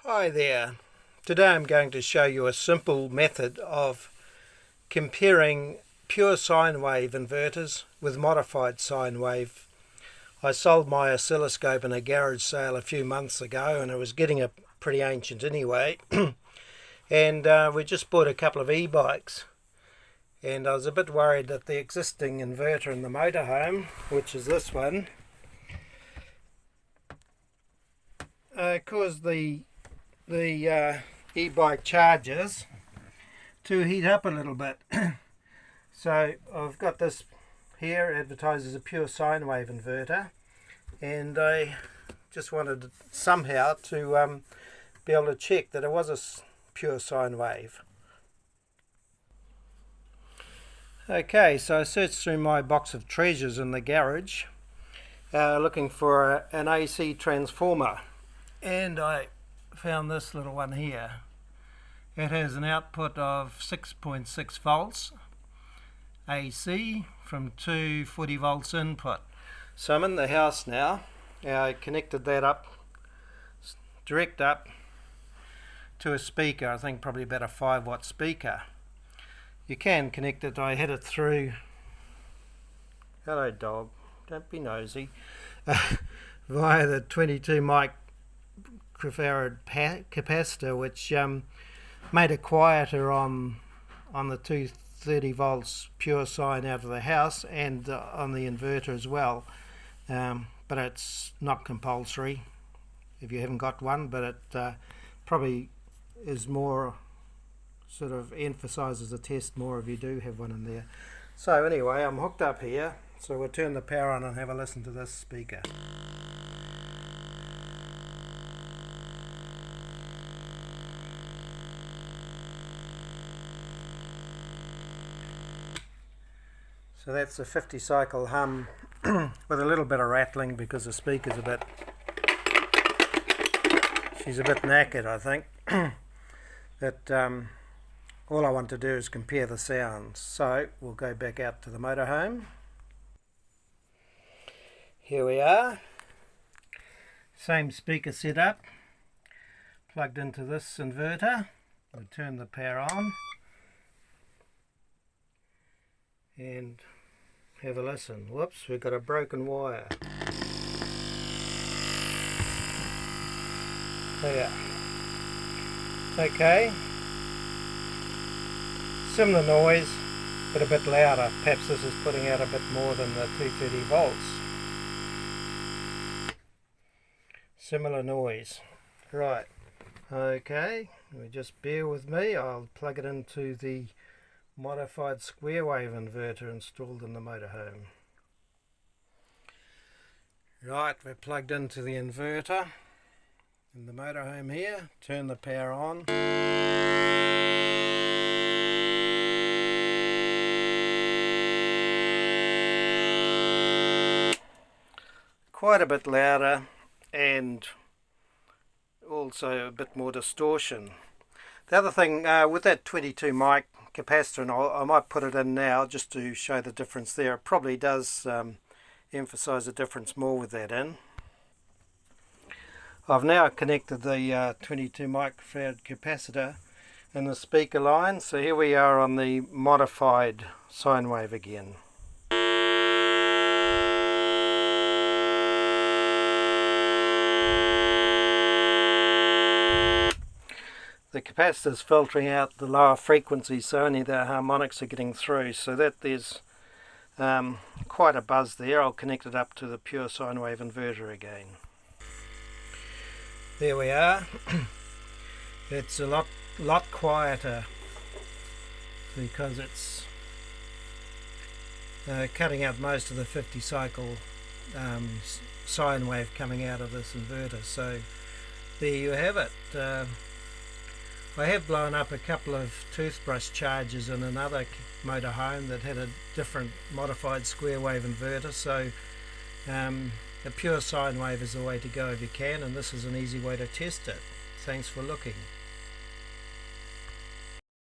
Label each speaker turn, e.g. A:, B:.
A: Hi there. Today I'm going to show you a simple method of comparing pure sine wave inverters with modified sine wave. I sold my oscilloscope in a garage sale a few months ago and it was getting pretty ancient anyway. And we just bought a couple of e-bikes, and I was a bit worried that the existing inverter in the motorhome, which is this one, caused the e-bike chargers to heat up a little bit. So I've got this here, advertised as a pure sine wave inverter, and I just wanted somehow to be able to check that it was a pure sine wave. Okay, so I searched through my box of treasures in the garage looking for an AC transformer, and I found this little one here. It has an output of 6.6 volts AC from two 40 volts input. So I'm in the house now. I connected that up, direct up to a speaker. I think probably about a 5-watt speaker. You can connect it. I had it through, hello dog, don't be nosy, via the 22 microfarad capacitor, which made it quieter on the 230 volts pure sine out of the house, and on the inverter as well. But it's not compulsory if you haven't got one, but it probably is more, sort of emphasises the test more if you do have one in there. So anyway, I'm hooked up here, so we'll turn the power on and have a listen to this speaker. So that's a 50 cycle hum with a little bit of rattling because the speaker's she's a bit knackered, I think. But all I want to do is compare the sounds. So we'll go back out to the motorhome. Here we are. Same speaker setup, plugged into this inverter. We'll turn the power on and have a listen. Whoops, we've got a broken wire. There. Okay. Similar noise, but a bit louder. Perhaps this is putting out a bit more than the 230 volts. Similar noise. Right. Okay. Just bear with me. I'll plug it into the modified square wave inverter installed in the motorhome. Right, we're plugged into the inverter in the motorhome here. Turn the power on. Quite a bit louder, and also a bit more distortion. The other thing with that 22 mic capacitor, and I might put it in now just to show the difference there. It probably does emphasize the difference more with that in. I've now connected the 22 microfarad capacitor in the speaker line, so here we are on the modified sine wave again. The capacitor is filtering out the lower frequencies, so only the harmonics are getting through, so that there's quite a buzz there. I'll connect it up to the pure sine wave inverter again. There we are. It's a lot quieter because it's cutting out most of the 50 cycle sine wave coming out of this inverter. So there you have it. I have blown up a couple of toothbrush chargers in another motorhome that had a different modified square wave inverter, so a pure sine wave is the way to go if you can, and this is an easy way to test it. Thanks for looking.